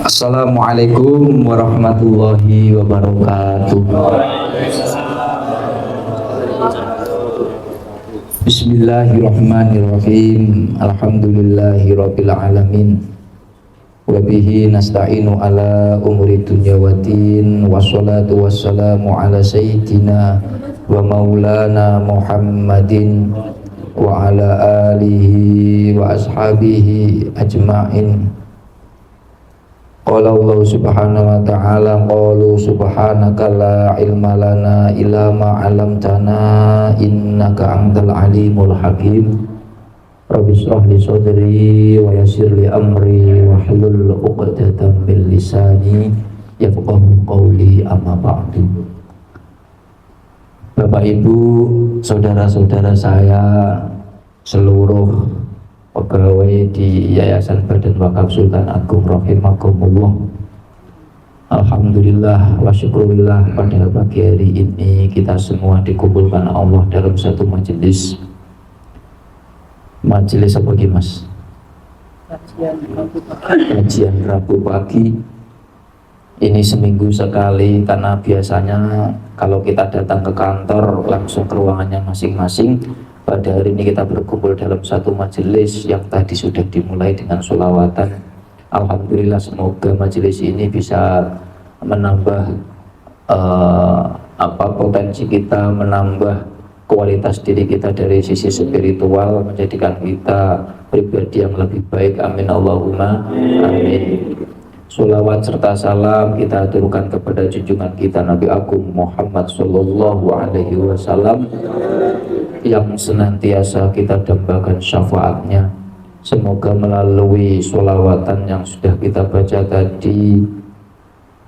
Assalamualaikum warahmatullahi wabarakatuh. Bismillahirrahmanirrahim. Alhamdulillahirabbil alamin. Wa bihi nasta'inu ala umuri dunya waddin. Wassalatu wassalamu ala sayyidina wa maulana Muhammadin wa ala alihi wa ashabihi ajma'in. Qala Allah subhanahu wa ta'ala, qalu subhanaka la ilma lana illa ma 'allamtana innaka antal alimul hakim. Rabbi shrah li sadri wa yassir li amri wa hlul 'uqdatam min lisani yafqahu qawli, amma ba'du. Bapak Ibu, saudara-saudara saya, seluruh pegawai di Yayasan Badan Wakaf Sultan Agung rahimakumullah. Alhamdulillah wa syukurillah, pada pagi hari ini kita semua dikumpulkan Allah dalam satu majelis. Majelis apa lagi, Mas? Kajian Rabu pagi. Ini seminggu sekali, karena biasanya kalau kita datang ke kantor langsung ke ruangannya masing-masing. Pada hari ini kita berkumpul dalam satu majelis yang tadi sudah dimulai dengan sholawatan. Alhamdulillah, semoga majelis ini bisa menambah potensi kita, menambah kualitas diri kita dari sisi spiritual, menjadikan kita pribadi yang lebih baik. Amin Allahumma amin. Sholawat serta salam kita aturkan kepada junjungan kita Nabi Agung Muhammad Sallallahu Alaihi Wasallam yang senantiasa kita dambakan syafaatnya. Semoga melalui sholawatan yang sudah kita baca tadi,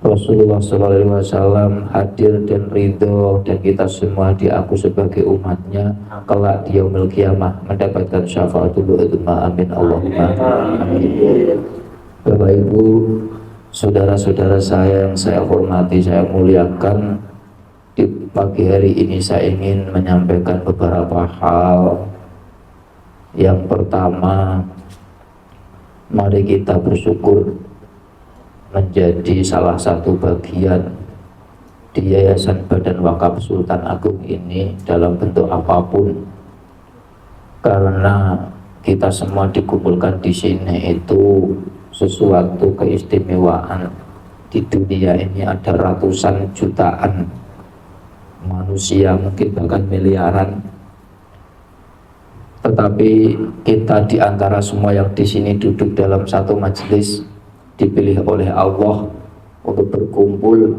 Rasulullah Sallallahu Alaihi Wasallam hadir dan ridho, dan kita semua diaku sebagai umatnya kelak di yaumil qiyamah mendapatkan syafaatul udzma. Amin Allahumma amin. Bapak Ibu, saudara-saudara saya yang saya hormati, saya muliakan, di pagi hari ini saya ingin menyampaikan beberapa hal. Yang pertama, mari kita bersyukur menjadi salah satu bagian di Yayasan Badan Wakaf Sultan Agung ini dalam bentuk apapun, karena kita semua dikumpulkan di sini itu sesuatu keistimewaan. Di dunia ini ada ratusan jutaan manusia, mungkin bahkan miliaran, tetapi kita di antara semua yang di sini duduk dalam satu majelis dipilih oleh Allah untuk berkumpul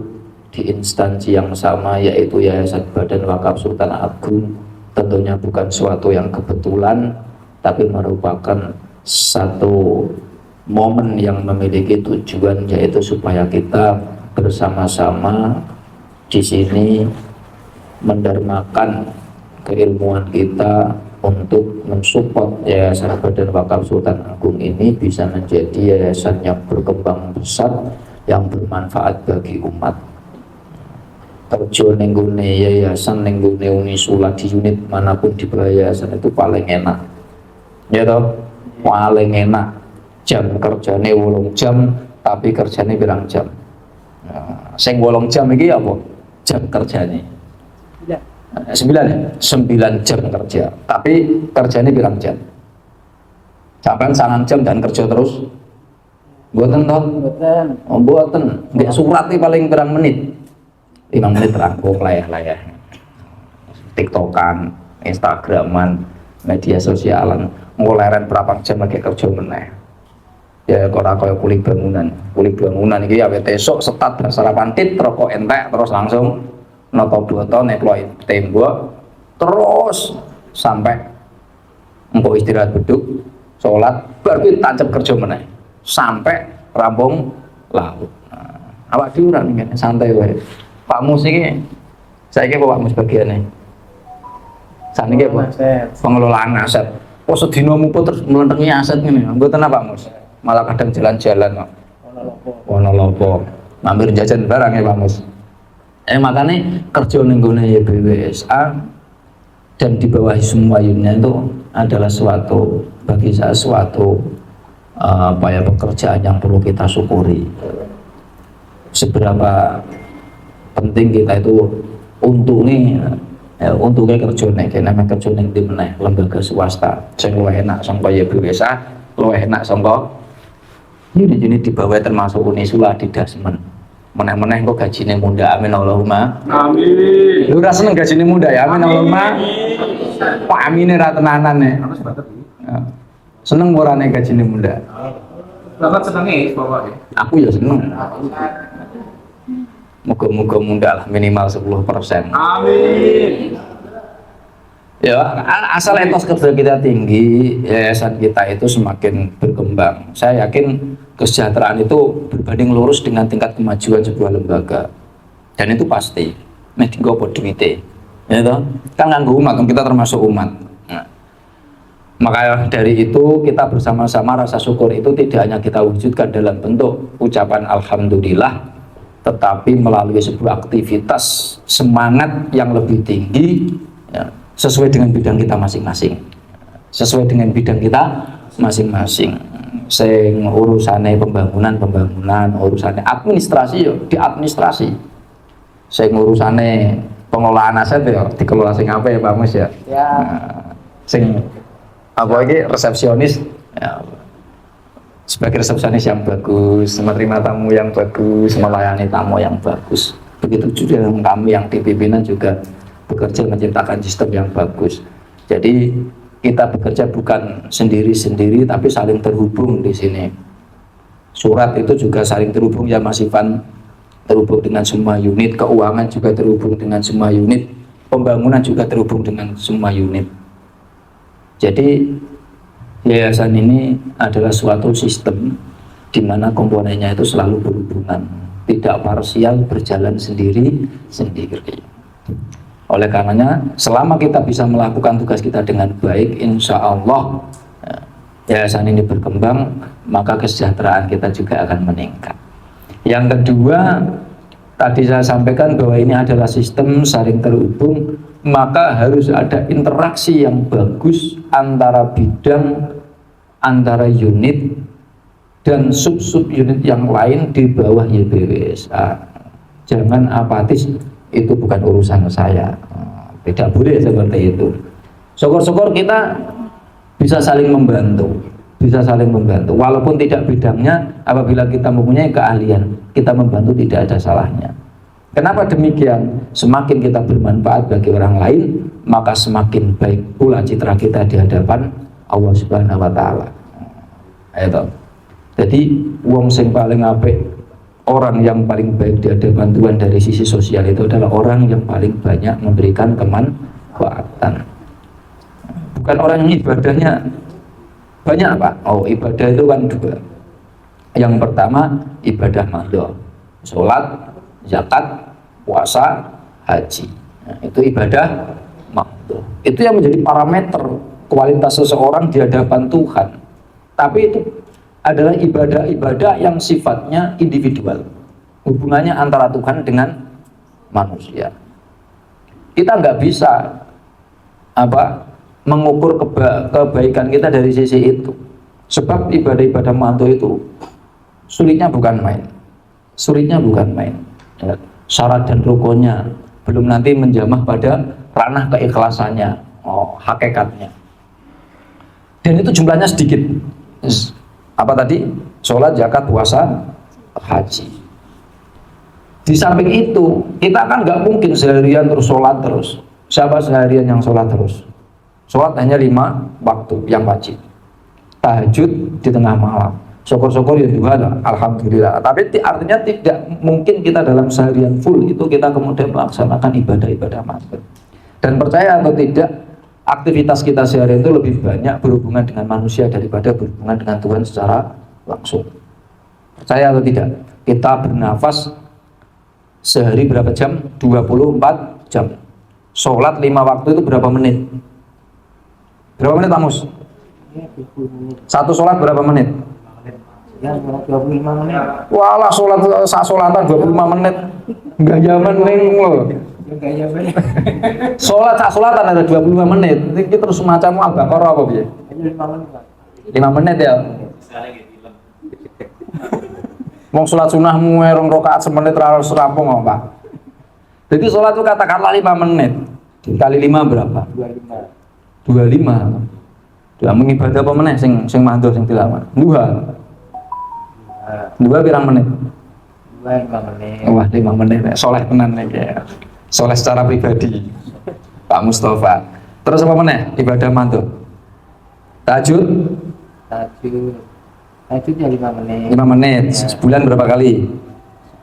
di instansi yang sama, yaitu Yayasan Badan Wakaf Sultan Agung. Tentunya bukan suatu yang kebetulan, tapi merupakan satu momen yang memiliki tujuan, yaitu supaya kita bersama-sama di sini mendermakan keilmuan kita untuk mensupport Yayasan Badan Wakaf Sultan Agung ini bisa menjadi yayasan yang berkembang besar, yang bermanfaat bagi umat. Kerja nenggune yayasan, nenggune Unisula di unit manapun di yayasan itu paling enak, ya toh, paling enak. Jam kerjane 8 jam, tapi kerjane pirang jam? Nah, sing 8 jam iki apa? Jam kerjane 9 jam kerja, tapi kerjane pirang jam? Sampai 9 jam dan kerja terus? Mboten toh? Mboten. Nggih, surat iki paling pirang menit? 5 menit rampung layah-layah. TikTokan, Instagraman, media sosialan, ngoleren berapa jam lagi kerja meneh. Ya ora kaya kuli bangunan iki ya esuk setat sarapan tit rokok entek terus langsung noto boto neploi tembok terus sampai empuk istirahat beduk sholat baru tancap kerja meneh sampai rampung laut. Nah, awak diuran ngene santai wae. Pak Mus iki saiki Pak Mus bagiane saniki apa? Pengelolaan aset. Oh sedina mumput terus melentengi aset ngene. Mboten apa Mus? Malah kadang jalan-jalan kok. Ono lopo. Mampir jajan barang ya Pak Mus. Makanya kerja ning gone BWSA dan di bawah semua unitnya itu adalah suatu bagi saya suatu pekerjaan yang perlu kita syukuri. Seberapa penting kita itu untungnya kerja nek kene kerja ning ndi meneh lembaga swasta sing luwih enak sangka YBWSA, luwih enak sangka unit-unit di bawah termasuk Unisula Didasmen. Meneh-meneh kok gajine muda, amin Allahumma amin. Lu ora seneng gajine muda ya, amin Allahumma. Pak amine ra tenanan nek. Seneng ora nek gajine muda? Bapak senenge pokoke. Aku ya seneng. Moga-moga muda lah minimal 10%. Amin. Ya, asal etos kerja kita tinggi, yayasan kita itu semakin berkembang. Saya yakin kesejahteraan itu berbanding lurus dengan tingkat kemajuan sebuah lembaga. Dan itu pasti. Nek dienggo apa duwite. Ya toh? Kan nganggo umat, kita termasuk umat. Nah, maka dari itu kita bersama-sama rasa syukur itu tidak hanya kita wujudkan dalam bentuk ucapan alhamdulillah, tetapi melalui sebuah aktivitas semangat yang lebih tinggi, ya, sesuai dengan bidang kita masing-masing, sing urusane pembangunan, urusane administrasi yo di administrasi, sing urusane pengelolaan aset yo dikelola sing apa ya Pak Mus ya, sing apa iki resepsionis ya, sebagai resepsionis yang bagus, menerima tamu yang bagus, melayani tamu yang bagus. Begitu juga dengan kami yang di pimpinan juga bekerja menciptakan sistem yang bagus. Jadi kita bekerja bukan sendiri-sendiri tapi saling terhubung di sini. Surat itu juga saling terhubung ya Mas Ivan, terhubung dengan semua unit, keuangan juga terhubung dengan semua unit, pembangunan juga terhubung dengan semua unit. Jadi yayasan ini adalah suatu sistem di mana komponennya itu selalu berhubungan, tidak parsial, berjalan sendiri-sendiri. Oleh karenanya, selama kita bisa melakukan tugas kita dengan baik, insya Allah yayasan ini berkembang, maka kesejahteraan kita juga akan meningkat. Yang kedua, tadi saya sampaikan bahwa ini adalah sistem saling terhubung, maka harus ada interaksi yang bagus antara bidang, antara unit, dan sub-sub unit yang lain di bawah YBWSA. Jangan apatis, itu bukan urusan saya, tidak boleh seperti itu. Syukur-syukur kita bisa saling membantu, walaupun tidak bidangnya. Apabila kita mempunyai keahlian, kita membantu tidak ada salahnya. Kenapa demikian? Semakin kita bermanfaat bagi orang lain, maka semakin baik pula citra kita di hadapan Allah Subhanahu wa Ta'ala. Jadi wong sing paling apik, orang yang paling baik di hadapan Tuhan dari sisi sosial itu adalah orang yang paling banyak memberikan kemanfaatan. Bukan orang yang ibadahnya banyak Pak. Oh, ibadah itu kan dua. Yang pertama ibadah mahdoh, sholat, zakat, puasa, haji. Nah, itu ibadah mahdoh. Itu yang menjadi parameter kualitas seseorang di hadapan Tuhan. Tapi itu adalah ibadah-ibadah yang sifatnya individual, hubungannya antara Tuhan dengan manusia. Kita nggak bisa mengukur kebaikan kita dari sisi itu, sebab ibadah-ibadah mantu itu sulitnya bukan main, ya. Syarat dan rukunnya belum nanti menjamah pada ranah keikhlasannya, hakikatnya, dan itu jumlahnya sedikit. Apa tadi? Sholat, zakat, puasa, haji. Di samping itu, kita kan nggak mungkin seharian terus sholat terus. Siapa seharian yang sholat terus? Sholat hanya 5 waktu yang wajib. Tahajud di tengah malam. Syukur-syukur ya Tuhan, alhamdulillah. Tapi artinya tidak mungkin kita dalam seharian full itu kita kemudian melaksanakan ibadah-ibadah makhluk. Dan percaya atau tidak, aktivitas kita sehari itu lebih banyak berhubungan dengan manusia daripada berhubungan dengan Tuhan secara langsung. Percaya atau tidak? Kita bernafas sehari berapa jam? 24 jam. Sholat 5 waktu itu berapa menit? Berapa menit Tamus? Satu sholat berapa menit? Ya, 25 menit. Walah, sholatan 25 menit. Enggak zaman ning loh. Sholatan ada 25 menit. Ini terus semacam Al-Baqarah apa piye? 5 menit. 5 menit ya. Wong sholat sunahmu 2 rakaat semenit terus rampung apa? Jadi sholat itu katakanlah 5 menit. Dikali 5 berapa? 25. 25. Dia mengibadah apa meneh sing mandor sing dilawan? 2 pirang menit? 5 menit. Wah, 5 menit. Soleh tenan iki ya. Soleh secara pribadi. Pak Mustafa. Terus apa meneh? Ibadah mandor. Tahajud Tahajud ya 5 menit. 5 menit. Sebulan berapa kali?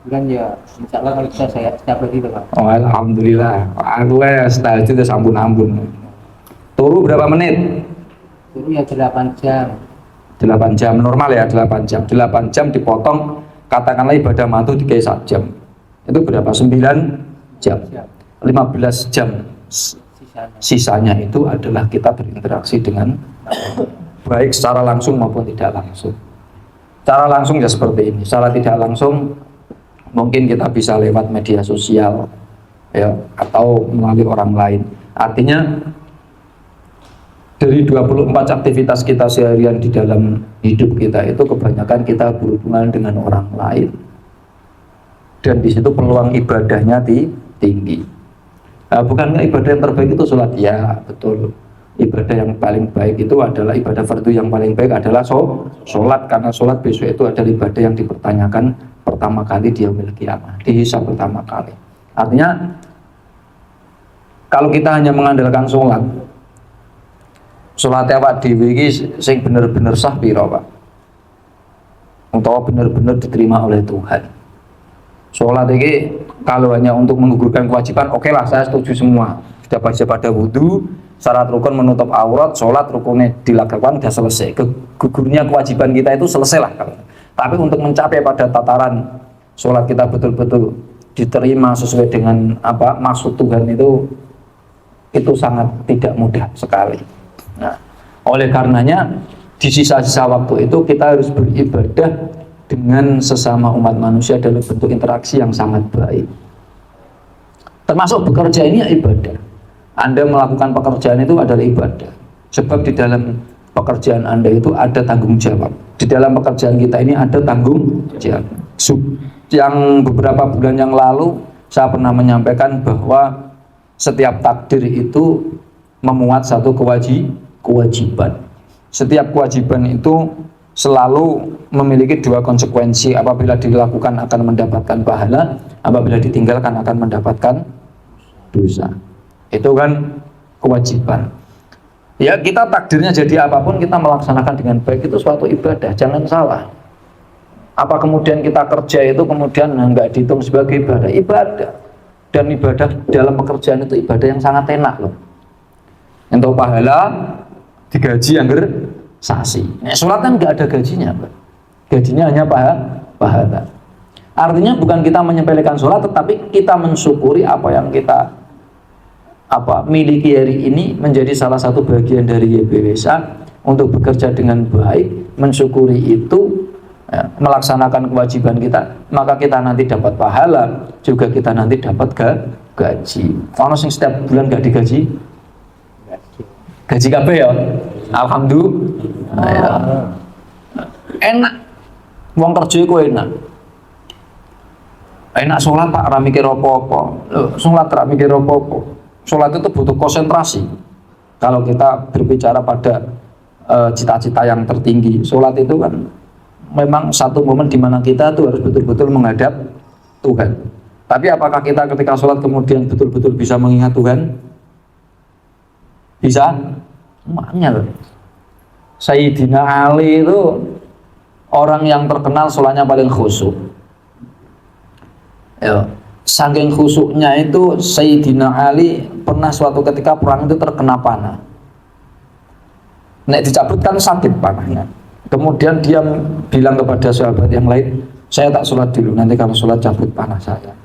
Bulan ya, insya Allah kalau bisa saya setiap hari itu, Pak. Oh, alhamdulillah. Aku tahajud ya ampun-ampun. Turu berapa menit? Itu ya 8 jam. 8 jam normal ya, 8 jam. 8 jam dipotong katakanlah ibadah mantu 3 jam. Itu berapa? 9 jam. 15 jam. Sisanya itu adalah kita berinteraksi dengan baik secara langsung maupun tidak langsung. Secara langsung ya seperti ini. Secara tidak langsung mungkin kita bisa lewat media sosial ya, atau melalui orang lain. Artinya dari 24 aktivitas kita seharian di dalam hidup kita itu kebanyakan kita berhubungan dengan orang lain, dan di situ peluang ibadahnya tinggi. Nah, bukankah ibadah yang terbaik itu sholat? Ya betul. Ibadah yang paling baik itu adalah ibadah fardu, yang paling baik adalah sholat, karena sholat besok itu adalah ibadah yang dipertanyakan pertama kali di yaumil qiyamah, dihisab pertama kali. Artinya kalau kita hanya mengandalkan sholat awak dhewe iki sing bener-bener sah pira, Pak? Utawa bener-bener diterima oleh Tuhan. Sholat ini kalau hanya untuk menggugurkan kewajiban, oke lah, saya setuju semua. Sudah baca pada wudhu, syarat rukun menutup aurat, sholat rukunnya dilakukan, sudah selesai. Gugurnya kewajiban kita itu selesai lah. Tapi untuk mencapai pada tataran sholat kita betul-betul diterima sesuai dengan apa maksud Tuhan itu sangat tidak mudah sekali. Nah, oleh karenanya di sisa-sisa waktu itu kita harus beribadah dengan sesama umat manusia dalam bentuk interaksi yang sangat baik. Termasuk bekerja ini ya ibadah. Anda melakukan pekerjaan itu adalah ibadah. Sebab di dalam pekerjaan Anda itu ada tanggung jawab. Di dalam pekerjaan kita ini ada tanggung jawab. Yang beberapa bulan yang lalu saya pernah menyampaikan bahwa setiap takdir itu memuat satu kewajiban. Setiap kewajiban itu selalu memiliki 2 konsekuensi. Apabila dilakukan akan mendapatkan pahala, apabila ditinggalkan akan mendapatkan dosa. Itu kan kewajiban. Ya, kita takdirnya jadi apapun, kita melaksanakan dengan baik itu suatu ibadah, jangan salah. Apa kemudian kita kerja itu kemudian nggak dihitung sebagai ibadah? Ibadah. Dan ibadah dalam pekerjaan itu ibadah yang sangat enak loh. Untuk pahala digaji angger sasi. Nah, sholat kan nggak ada gajinya, Pak. Gajinya hanya pahala. Artinya bukan kita menyepelekan sholat, tetapi kita mensyukuri apa yang kita miliki hari ini menjadi salah satu bagian dari YBWSA untuk bekerja dengan baik, mensyukuri itu, ya, melaksanakan kewajiban kita, maka kita nanti dapat pahala, juga kita nanti dapat gaji. Ono sing setiap bulan gak digaji? Gaji kabeh ya? Alhamdulillah. Ya. Enak. Wong kerja iku enak. Enak sholat Pak, ra mikir apa-apa. Sholat ra mikir apa-apa. Sholat itu butuh konsentrasi. Kalau kita berbicara pada cita-cita yang tertinggi, sholat itu kan memang satu momen di mana kita tuh harus betul-betul menghadap Tuhan. Tapi apakah kita ketika sholat kemudian betul-betul bisa mengingat Tuhan? Bisa? Makanya Sayyidina Ali itu orang yang terkenal sholatnya paling khusyuk. Ya. Saking khusyuknya itu Sayyidina Ali pernah suatu ketika perang itu terkena panah. Nek dicabut kan sakit panahnya. Kemudian dia bilang kepada sahabat yang lain, saya tak sholat dulu, nanti kalau sholat cabut panah saya.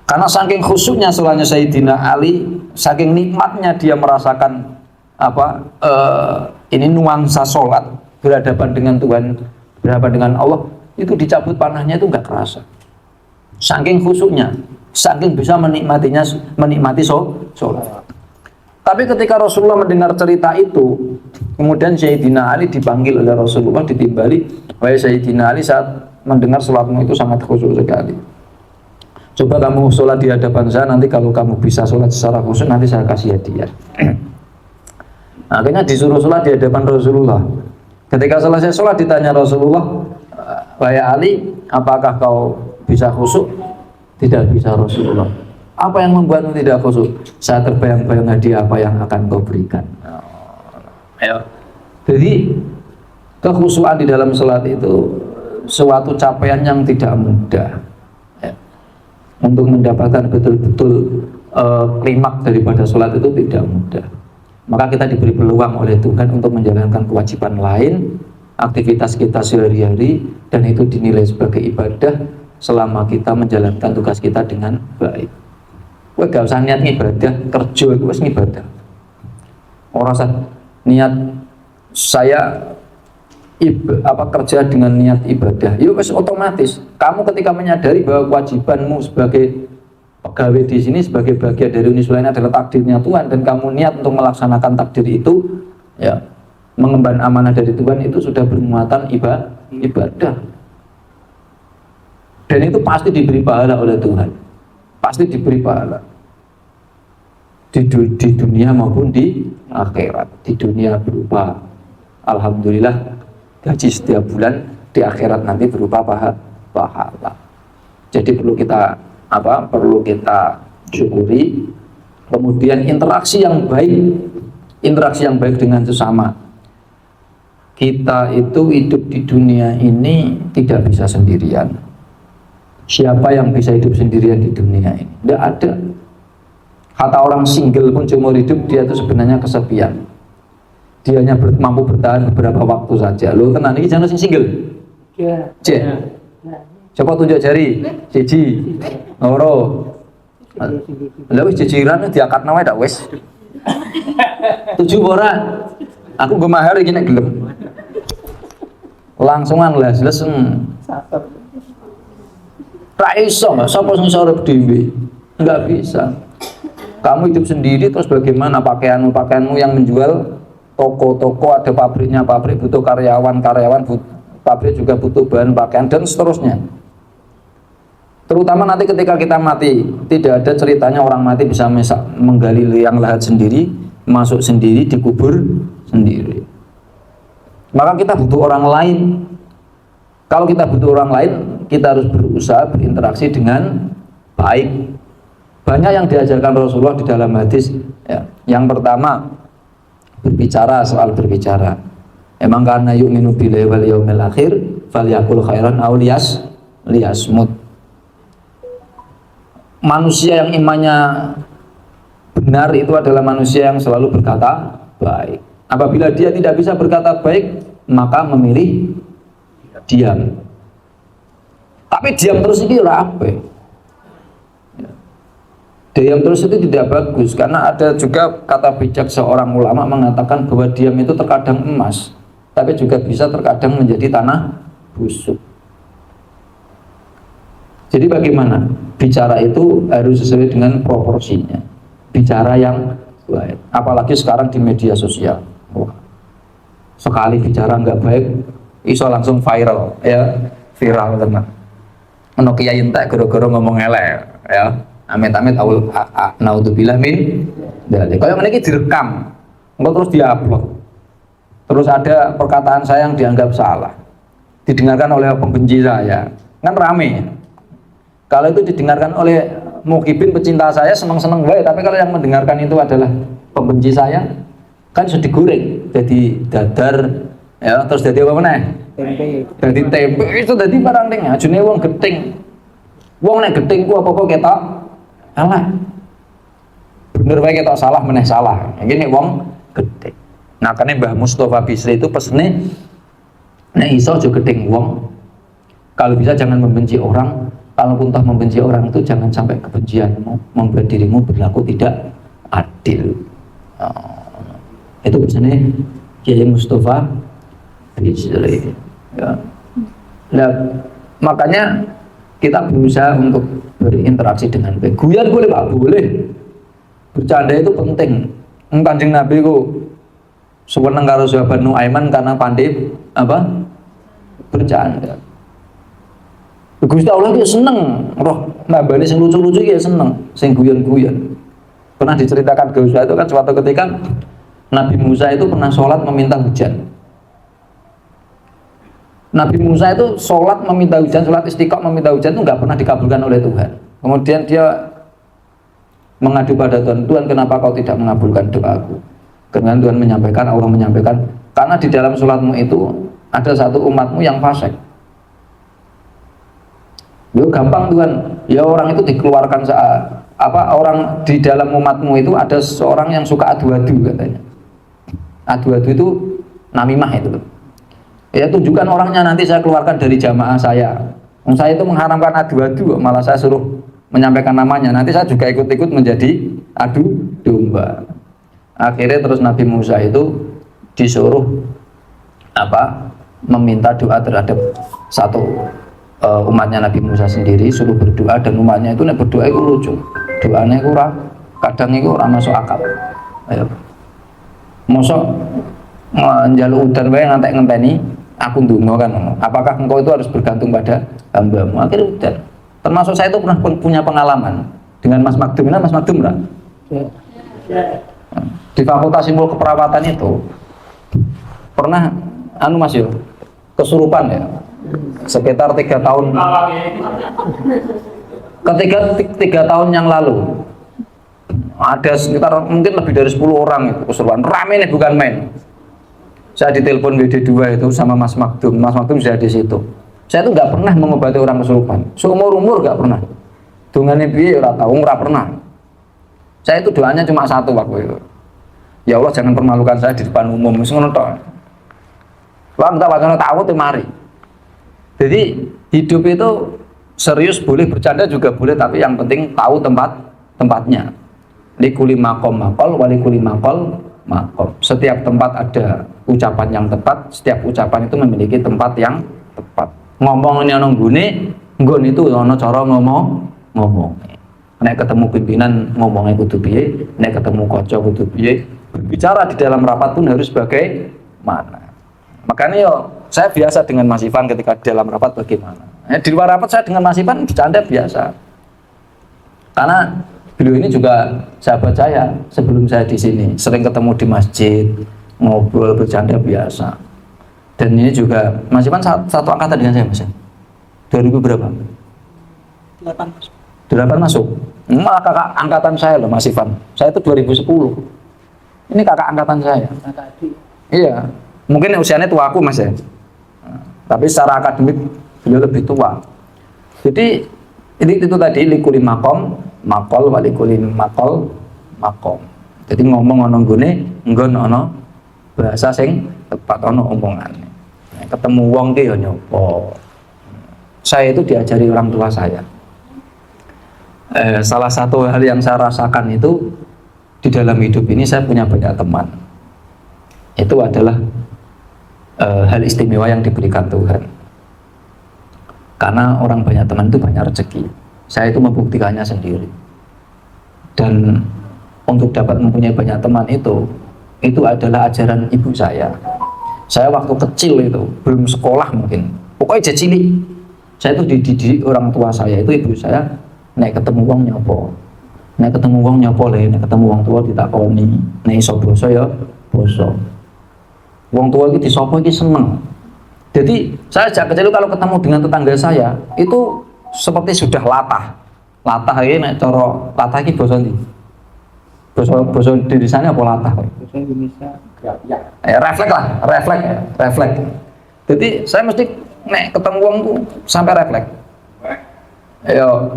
Karena saking khusyuknya sholatnya Sayyidina Ali, saking nikmatnya dia merasakan ini nuansa sholat berhadapan dengan Tuhan, berhadapan dengan Allah, itu dicabut panahnya itu nggak kerasa. Saking khusyuknya, saking bisa menikmati sholat. Tapi ketika Rasulullah mendengar cerita itu, kemudian Sayyidina Ali dipanggil oleh Rasulullah, ditimbali, wahai Sayyidina Ali, saat mendengar sholatmu itu sangat khusyuk sekali. Coba kamu sholat di hadapan saya, nanti kalau kamu bisa sholat secara khusyuk, nanti saya kasih hadiah. Akhirnya disuruh sholat di hadapan Rasulullah. Ketika selesai sholat ditanya Rasulullah, wahai Ali, apakah kau bisa khusyuk? Tidak bisa Rasulullah. Apa yang membuatmu tidak khusyuk? Saya terbayang-bayang hadiah apa yang akan kau berikan. Ayo. Jadi kekhusyuan di dalam sholat itu suatu capaian yang tidak mudah. Ya. Untuk mendapatkan betul-betul klimaks daripada sholat itu tidak mudah. Maka kita diberi peluang oleh Tuhan untuk menjalankan kewajiban lain, aktivitas kita sehari-hari, dan itu dinilai sebagai ibadah selama kita menjalankan tugas kita dengan baik. Kowe gak usah niat ibadah, kerja itu wis ibadah. Ora usah niat saya kerja dengan niat ibadah. Itu wis otomatis. Kamu ketika menyadari bahwa kewajibanmu sebagai pegawai di sini, sebagai bagian dari Uni Sulain adalah takdirnya Tuhan, dan kamu niat untuk melaksanakan takdir itu, ya, mengemban amanah dari Tuhan, itu sudah bermuatan ibadah. Dan itu pasti diberi pahala oleh Tuhan. Pasti diberi pahala. Di dunia maupun di akhirat. Di dunia berupa alhamdulillah gaji setiap bulan, di akhirat nanti berupa pahala. Jadi perlu kita syukuri. Kemudian interaksi yang baik dengan sesama. Kita itu hidup di dunia ini tidak bisa sendirian. Siapa yang bisa hidup sendirian di dunia ini? Tidak ada. Kata orang single pun seumur hidup, dia itu sebenarnya kesepian. Dia hanya mampu bertahan beberapa waktu saja. Lo tenang, ini jangan single. Cek. Coba tunjuk jari. Siji, loro. Lah wis jejiran diangkat nawe dak wis. 7 ora. Aku nggo mahar iki nek gelem. Langsungan les-les. Ra iso, sapa sing iso urip dhewe? Enggak bisa. Kamu hidup sendiri, terus bagaimana pakaianmu yang menjual? Toko-toko ada pabriknya, pabrik butuh karyawan, pabrik juga butuh bahan pakaian, dan seterusnya. Terutama nanti ketika kita mati, tidak ada ceritanya orang mati bisa menggali liang lahat sendiri, masuk sendiri, dikubur sendiri. Maka kita butuh orang lain. Kalau kita butuh orang lain, kita harus berusaha berinteraksi dengan baik. Banyak yang diajarkan Rasulullah di dalam hadis, ya. Yang pertama, berbicara, soal berbicara. Emang karena yu'minu billahi wal yaumil akhir, falyakul khairan aw liyasmut. Manusia yang imannya benar itu adalah manusia yang selalu berkata baik. Apabila dia tidak bisa berkata baik, maka memilih diam. Tapi diam terus ini rapi. Diam terus itu tidak bagus, karena ada juga kata bijak seorang ulama mengatakan bahwa diam itu terkadang emas, tapi juga bisa terkadang menjadi tanah busuk. Jadi bagaimana? Bicara itu harus sesuai dengan proporsinya. Bicara yang baik. Apalagi sekarang di media sosial. Wah, sekali bicara nggak baik, iso langsung viral, ya, viral teman. Ono kiai entek gara-gara ngomong elek, ya. Amit-amit naudzubillah min dzalik. Kayak ngene iki direkam, engko terus diupload. Terus ada perkataan saya yang dianggap salah, didengarkan oleh pembenci saya, kan rame. Kalau itu didengarkan oleh muhibin pecinta saya, seneng-seneng baik. Tapi kalau yang mendengarkan itu adalah pembenci saya, kan sudah digoreng, jadi dadar, ya, terus jadi apa meneh? Jadi tempe itu jadi barang ning ajune wong geting. Wong nek geting ku apa-apa ketok elek. Bener wae ketok salah meneh salah. Iki nek wong geting. Nah, karena Mbah Mustafa Bisri itu pesene nek iso aja geting wong. Kalau bisa jangan membenci orang. Kalaupun toh membenci orang itu jangan sampai kebencianmu membuat dirimu berlaku tidak adil. Itu pesene Kiai Mustafa Bisri. Ya. Nah, makanya kita berusaha untuk berinteraksi dengan baik. Guyon boleh Pak, boleh. Bercanda itu penting. Kanjeng Nabi ku sewenang karo sahabat Nuaiman karena pandai bercanda. Gusti Allah ki seneng roh nambani sing lucu-lucu ki seneng, sing guyon-guyon. Pernah diceritakan Gus itu kan suatu ketika Nabi Musa itu pernah sholat meminta hujan. Nabi Musa itu sholat meminta hujan, sholat istiqomah meminta hujan itu nggak pernah dikabulkan oleh Tuhan. Kemudian dia mengadu pada Tuhan, Tuhan kenapa kau tidak mengabulkan doaku? Kemudian Tuhan menyampaikan, Allah menyampaikan, karena di dalam sholatmu itu ada satu umatmu yang fasik. Yo gampang Tuhan, ya orang itu dikeluarkan saat orang di dalam umatmu itu ada seorang yang suka adu-adu katanya. Adu-adu itu namimah itu. Ya tunjukkan orangnya nanti saya keluarkan dari jamaah saya. Saya itu mengharamkan adu-adu, malah saya suruh menyampaikan namanya. Nanti saya juga ikut-ikut menjadi adu domba. Akhirnya terus Nabi Musa itu disuruh meminta doa terhadap satu umatnya Nabi Musa sendiri, suruh berdoa, dan umatnya itu berdoa itu lucu. Doanya itu kadang itu masuk akal. Ayo. Mosok njaluk udan wae ngantek ngenteni aku ndonga kan. Apakah engkau itu harus bergantung pada hamba-Mu? Akhirnya udan. Termasuk saya itu pernah punya pengalaman dengan Mas Magdum. Nah, Mas Magdum lah. Di Fakultas Ilmu Keperawatan itu pernah Mas yo kesurupan ya. Sekitar 3 tahun. Ketika 3 tahun yang lalu ada sekitar mungkin lebih dari 10 orang itu kesurupan. Rame nih bukan main. Saya ditelepon WD2 itu sama Mas Magdum. Mas Magdum sudah di situ. Saya itu nggak pernah mengobati orang kesurupan. Seumur-umur nggak pernah. Dungane piye ora tahu, ora pernah. Saya itu doanya cuma satu waktu itu. Ya Allah jangan permalukan saya di depan umum. Wis ngono tok. Lah enggak wacana tahu tuh mari. Jadi hidup itu serius boleh, bercanda juga boleh, tapi yang penting tahu tempatnya. Likuli makom makol, walikuli makol makom. Setiap tempat ada ucapan yang tepat, setiap ucapan itu memiliki tempat yang tepat. Ngomongnya nang nggone, nggon itu ana cara ngomong. Nek ketemu pimpinan ngomongnya kudu piye, nek ketemu kanca kudu piye. Berbicara di dalam rapat pun harus bagaimana. Makanya yo saya biasa dengan Mas Ivan ketika di dalam rapat bagaimana. Di luar rapat saya dengan Mas Ivan bercanda biasa. Karena beliau ini juga sahabat saya sebelum saya di sini, sering ketemu di masjid, ngobrol bercanda biasa. Dan ini juga Mas Ivan satu angkatan dengan saya Mas. 2000 berapa? 8 masuk. Malah kakak angkatan saya loh Mas Ivan. Saya itu 2010. Ini kakak angkatan saya. Iya. Mungkin usianya tua aku Mas ya. Tapi secara akademik beliau lebih tua. Jadi itu tadi likuli makom, makol, walikuli makol, makom. Jadi ngomong ono nggone, nggon ono bahasa sing tepat ono omongane. Ketemu wong ki ya nyopo. Saya itu diajari orang tua saya. Salah satu hal yang saya rasakan itu di dalam hidup ini saya punya banyak teman. Itu adalah hal istimewa yang diberikan Tuhan. Karena orang banyak teman itu banyak rezeki. Saya itu membuktikannya sendiri. Dan untuk dapat mempunyai banyak teman itu adalah ajaran ibu saya. Saya waktu kecil itu belum sekolah mungkin. Pokoknya cilik. Saya itu dididik orang tua saya itu ibu saya. Nek ketemu wong nyopo. Nek ketemu wong nyopo le. Nek ketemu wong tua ditakoni. Nek iso basa ya basa. Wong tua iki disopo iki seneng. Jadi saya sejak kecil kalau ketemu dengan tetangga saya itu seperti sudah latah. Latah iki nek cara latah iki basa ndi? Basa Indonesianya apa latah? Bahasa Indonesia ya. Refleks. Jadi saya mesti nek ketemu wong tuh sampai refleks. Ayo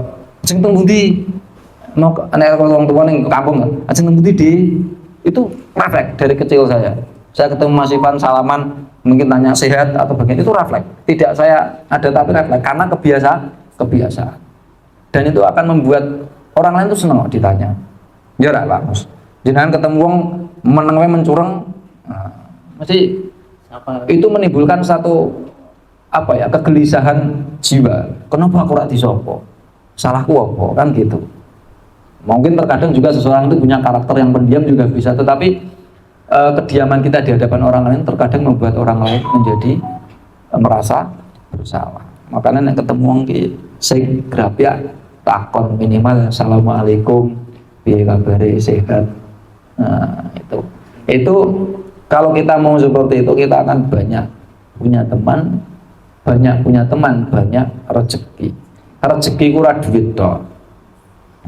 sing teng pundi? Mau nek wong tua ning kampung, sing teng pundi di? Itu refleks dari kecil saya. Saya ketemu Mas Ivan salaman, mungkin tanya sehat atau bagian itu refleks. Tidak saya ada tapi refleks karena kebiasaan. Dan itu akan membuat orang lain tuh senang ditanya. Ya ora Pak Mus. Jenengan ketemu wong meneng wae mencureng, mesti itu menimbulkan satu kegelisahan jiwa. Kenapa aku ora disopo? Salahku apa? Kan gitu. Mungkin terkadang juga seseorang itu punya karakter yang pendiam juga bisa, tetapi kediaman kita di hadapan orang lain terkadang membuat orang lain menjadi merasa bersalah. Makanya nek ketemu wong ki sing grapyak takon minimal assalamualaikum, piye kabare, sehat. Nah, itu kalau kita mau seperti itu kita akan banyak punya teman, banyak rezeki. Rezeki ora duit toh.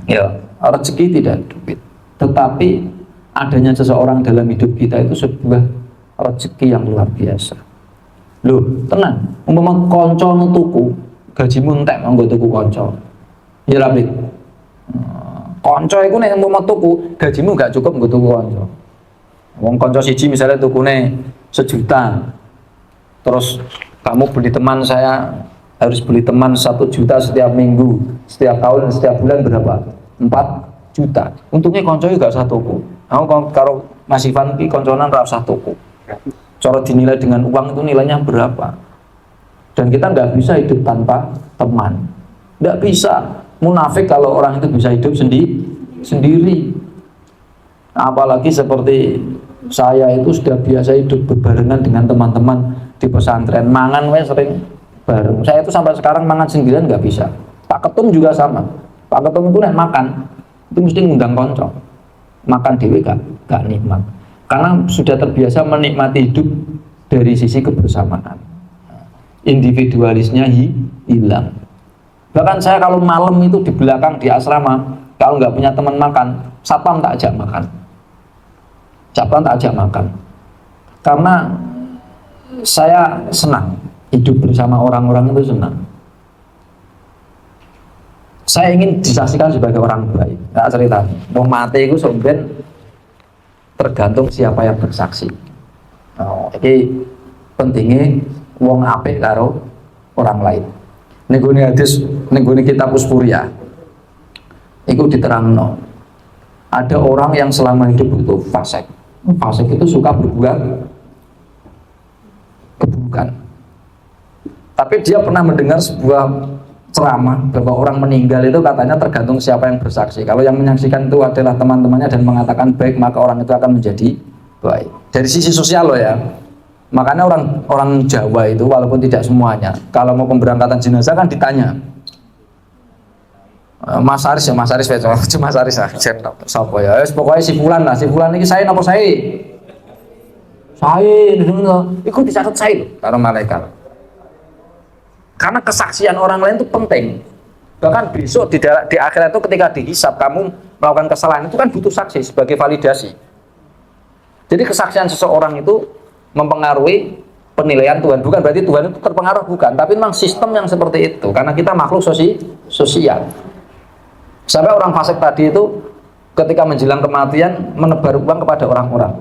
Ya, rezeki tidak duit. Tetapi adanya seseorang dalam hidup kita itu sebuah rezeki yang luar biasa. Loh, tenang, umpama kanca tuku, gajimu entek nganggo tuku kanca. Ya ra, Blik. Kanca iku nek umpama tuku, gajimu gak cukup nggo tuku kanca. Wong kanca siji misalnya tukune 1 juta. Terus kamu beli teman, saya harus beli teman 1 juta setiap minggu, setiap tahun, setiap bulan berapa? 4 juta. Untungnya kanca gak usah tuku. Aku karo Mas Ivan ki kancanan ra usah tuku. Cara dinilai dengan uang itu nilainya berapa? Dan kita nggak bisa hidup tanpa teman. Nggak bisa. Munafik kalau orang itu bisa hidup sendiri. Apalagi seperti saya itu sudah biasa hidup berbarengan dengan teman-teman di pesantren. Mangan wes sering bareng. Saya itu sampai sekarang mangan sendirian nggak bisa. Pak Ketum juga sama. Pak Ketum itu nek makan itu mesti ngundang konco. Makan dewe gak nikmat. Karena sudah terbiasa menikmati hidup dari sisi kebersamaan. Individualisnya hilang. Bahkan saya kalau malam itu di belakang di asrama, kalau nggak punya teman makan, satpam tak ajak makan. Satpam tak ajak makan. Karena saya senang hidup bersama orang-orang itu senang. Saya ingin disaksikan sebagai orang baik. Nggak cerita. Mau mati itu sebenarnya tergantung siapa yang bersaksi. Ini pentingnya wong apik karo orang lain. Nenggone hadis, nenggone kitab Uspuria, itu diterangno. Ada orang yang selama hidup itu fasik. Fasik itu suka berbuat keburukan. Tapi dia pernah mendengar sebuah ceramah bahwa orang meninggal itu katanya tergantung siapa yang bersaksi. Kalau yang menyaksikan itu adalah teman-temannya dan mengatakan baik, maka orang itu akan menjadi baik. Dari sisi sosial loh ya. Makanya orang Jawa itu walaupun tidak semuanya, kalau mau pemberangkatan jenazah kan ditanya. Mas Aris ya, Mas Aris siapa ya? Pokoknya si Fulan lah, si Fulan ini saya napa saya? Saya, ikut dicatat saya loh, karo malaikat. Karena kesaksian orang lain itu penting. Bahkan besok di akhirat itu ketika dihisab kamu melakukan kesalahan itu kan butuh saksi sebagai validasi. Jadi kesaksian seseorang itu mempengaruhi penilaian Tuhan. Bukan berarti Tuhan itu terpengaruh, bukan. Tapi memang sistem yang seperti itu. Karena kita makhluk sosial. Sampai orang fasik tadi itu ketika menjelang kematian menebar uang kepada orang-orang.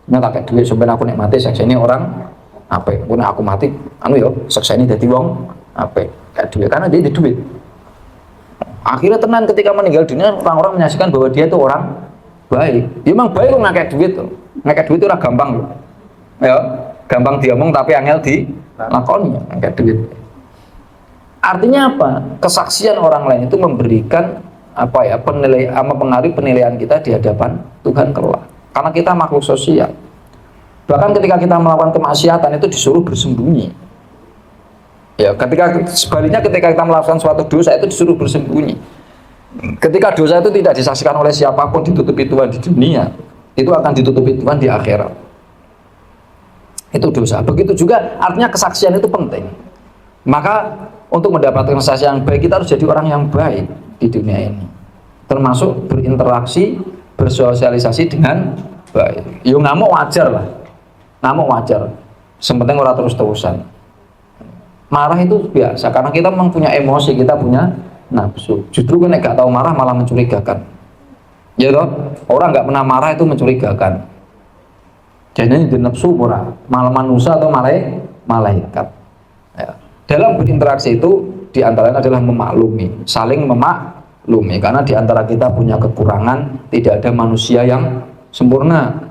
Nah tak kayak duit sebenarnya aku nikmati seks ini orang apa? Punya aku mati, seks ini jadi wong apa? Kayak duit karena dia di duit. Akhirnya tenan ketika meninggal dunia orang-orang menyaksikan bahwa dia itu orang baik. Ya memang baik kok ngakek duit tuh. Ngakek duit itu ora gampang loh. Ya, gampang diomong tapi angel di lakoni ngakek duit. Artinya apa? Kesaksian orang lain itu memberikan apa ya? Mempengaruhi penilaian kita di hadapan Tuhan kelak. Karena kita makhluk sosial. Bahkan ketika kita melakukan kemaksiatan itu disuruh bersembunyi. Ya, sebaliknya ketika kita melakukan suatu dosa itu disuruh bersembunyi. Ketika dosa itu tidak disaksikan oleh siapapun, ditutupi Tuhan di dunia, itu akan ditutupi Tuhan di akhirat. Itu dosa. Begitu juga artinya kesaksian itu penting. Maka untuk mendapatkan kesaksian yang baik kita harus jadi orang yang baik di dunia ini. Termasuk berinteraksi, bersosialisasi dengan baik. Yo ngamuk wajar lah. Ngamuk wajar. Sepenting orang terus-terusan. Marah itu biasa karena kita memang punya emosi, kita punya nafsu. Justru kan gak tahu marah malah mencurigakan. Ya toh, orang nggak pernah marah itu mencurigakan. Jadi di nafsu malah manusia atau malaikat. Ya. Dalam berinteraksi itu diantaranya adalah memaklumi, saling memaklumi. Karena diantara kita punya kekurangan, tidak ada manusia yang sempurna.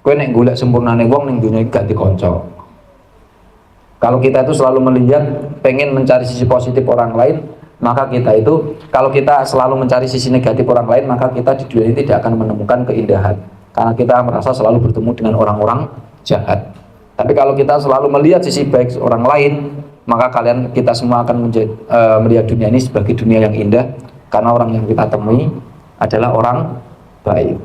Kowe nek golek sempurnane wong ning dunya gak dikonco. Kalau kita itu selalu melihat, pengen mencari sisi positif orang lain, maka kita itu, kalau kita selalu mencari sisi negatif orang lain, maka kita di dunia ini tidak akan menemukan keindahan. Karena kita merasa selalu bertemu dengan orang-orang jahat. Tapi kalau kita selalu melihat sisi baik orang lain, maka kita semua akan melihat dunia ini sebagai dunia yang indah karena orang yang kita temui adalah orang baik.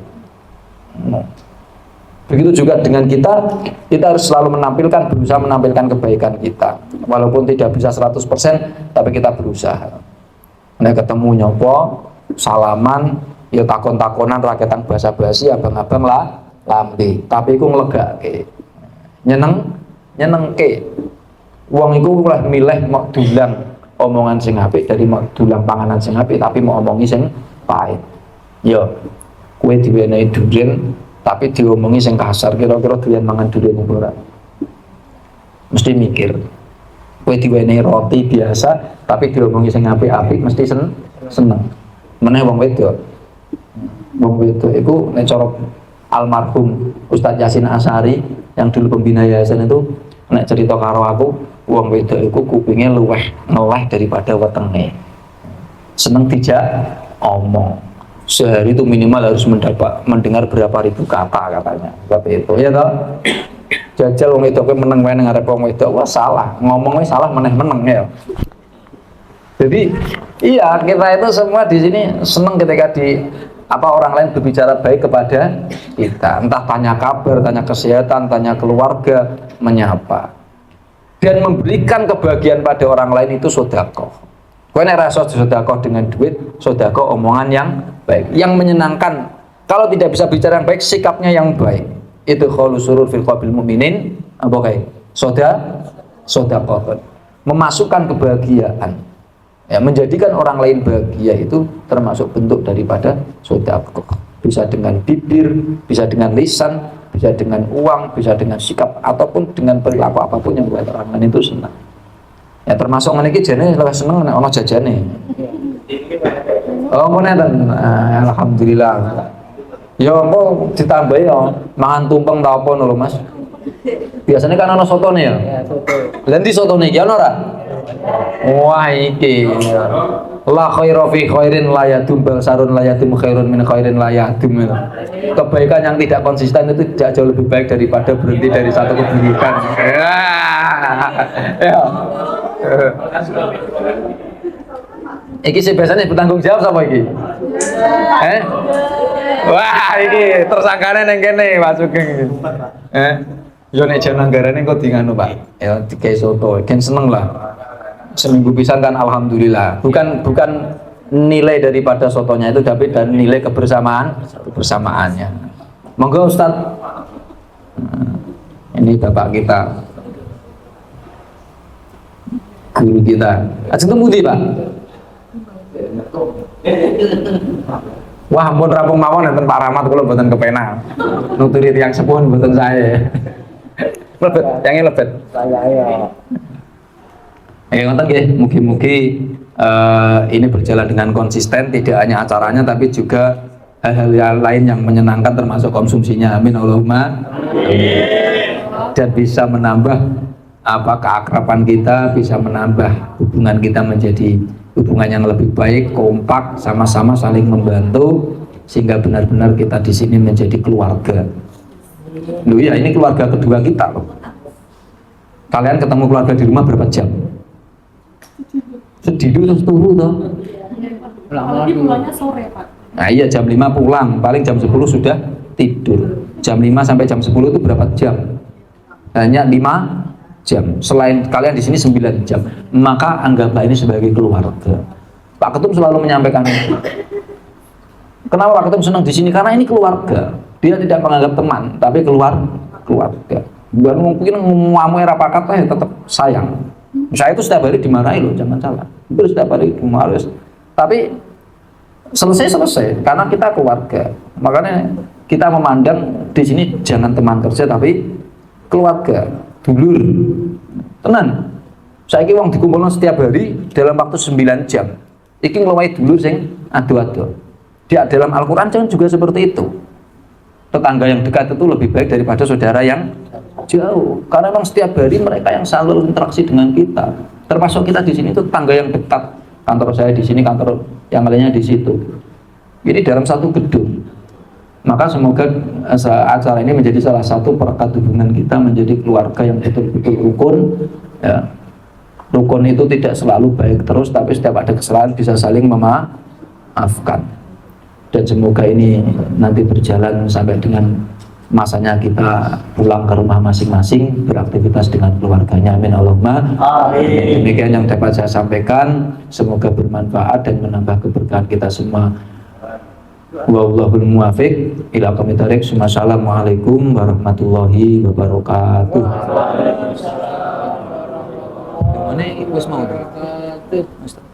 Begitu juga dengan kita harus selalu berusaha menampilkan kebaikan kita. Walaupun tidak bisa 100%, tapi kita berusaha. Nek ketemu nyopo, salaman, ya takon-takonan, raketan basa-basi, abang-abang lah, lambe. Tapi iku nglegake. Nyenengke. Wong iku lah milih mau dulang omongan sing apik dari mau dulang panganan sing apik, tapi mau omongi sing pahit. Yo, kowe diwenehi durian tapi diomongi sing kasar, kira-kira doyan mangan durian apa ora? Mesti mikir. Kowe diwenehi roti biasa tapi diomongi sing apik-apik mesti seneng. Meneh wong wedok. Wong wedok iku nek cara almarhum Ustadz Yasin Asyari yang dulu pembina yayasan itu nek cerita karo aku, wong wedok iku kupinge luweh ngeleh daripada wetenge. Seneng dijak omong. Sehari itu minimal harus mendengar berapa ribu kata katanya, seperti itu ya toh. Jajal wong wedok meneng wae ngarep wong wedok, wah salah, ngomongnya salah meneng ya. Jadi iya, kita itu semua di sini seneng ketika orang lain berbicara baik kepada kita, entah tanya kabar, tanya kesehatan, tanya keluarga, menyapa dan memberikan kebahagiaan pada orang lain itu sedekah. Kowe nek rasa sedekah dengan duit, sedekah omongan yang baik, yang menyenangkan. Kalau tidak bisa bicara yang baik, sikapnya yang baik. Itu khalus surur fil qalbil mu'minin, apa kayak? Sedekah. Memasukkan kebahagiaan. Ya, menjadikan orang lain bahagia itu termasuk bentuk daripada sedekah. Bisa dengan bibir, bisa dengan lisan, bisa dengan uang, bisa dengan sikap ataupun dengan perilaku apapun yang buat orang lain itu senang. Ya termasuk ngene iki jane luwih seneng nek ana jajane. Oh ngoten. Alhamdulillah. Ya engko ditambahi ya mangan tumpeng ta apa lho Mas. Biasanya kan ana sotone ya. Lah ndi sotone iki ana ora? Wah iki. La khaira fi khairin la yadum bal sarun la yadum khairun min khairin la yadum. Kebaikan yang tidak konsisten itu tidak jauh lebih baik daripada berhenti dari satu keburukan. Ya. Iki sih biasanya bertanggung jawab sama iki. Wah, iki tersangkane ning kene Pak Sugeng iki. Yo nek jan anggarane kok di nganu Pak. Ya dikai soto, gen seneng lah. Seminggu pisan kan alhamdulillah. Bukan nilai daripada sotonya itu tapi dan nilai kebersamaannya. Monggo Ustaz. Ini Bapak kita. Guru kita. Ajeng temu ndi, Pak? Wah, ampun rampung mawon enten Pak Rahmat kula mboten kepenak. Nuturi tiyang sepuh mboten sae. Lebet, yang lebet. Saya. Ngoten nggih, mugi-mugi ini berjalan dengan konsisten, tidak hanya acaranya tapi juga hal-hal lain yang menyenangkan termasuk konsumsinya. Amin Allahumma. Dan bisa menambah keakraban kita, bisa menambah hubungan kita menjadi hubungan yang lebih baik, kompak, sama-sama saling membantu sehingga benar-benar kita di sini menjadi keluarga. Loh ya, ini keluarga kedua kita loh. Kalian ketemu keluarga di rumah berapa jam? Sedih terus turu toh. Pulangnya sore, Pak. Nah iya jam 5 pulang, paling jam 10 sudah tidur. Jam 5 sampai jam 10 itu berapa jam? Hanya 5 jam. Selain kalian di sini 9 jam. Maka anggaplah ini sebagai keluarga. Pak Ketum selalu menyampaikan itu. Kenapa Pak Ketum senang di sini? Karena ini keluarga. Dia tidak menganggap teman, tapi keluarga. Bukan mungkin ngamu era pakat ya tetap sayang. Saya itu setiap hari dimarahi loh, jangan salah. Itu setiap hari dimarahi. Tapi selesai karena kita keluarga. Makanya kita memandang di sini jangan teman kerja tapi keluarga, dulur. Tenan. Saiki wong dikumpulno setiap hari dalam waktu 9 jam. Iki ngluwahi dulur sing ado-ado. Di dalam Al-Qur'an juga seperti itu. Tetangga yang dekat itu lebih baik daripada saudara yang jauh. Karena memang setiap hari mereka yang selalu interaksi dengan kita. Termasuk kita di sini itu tetangga yang dekat. Kantor saya di sini, kantor yang lainnya di situ. Ini dalam satu gedung. Maka semoga acara ini menjadi salah satu perekat hubungan kita menjadi keluarga yang betul-betul rukun, ya. rukun itu tidak selalu baik terus, tapi setiap ada kesalahan bisa saling memaafkan. Dan semoga ini nanti berjalan sampai dengan masanya kita pulang ke rumah masing-masing, beraktivitas dengan keluarganya. Amin Allahumma amin. Demikian yang dapat saya sampaikan, semoga bermanfaat dan menambah keberkahan kita semua. Wallahul muwaffiq ila aqwamit thoriq. Assalamualaikum warahmatullahi wabarakatuh. Waalaikumsalam warahmatullahi wabarakatuh.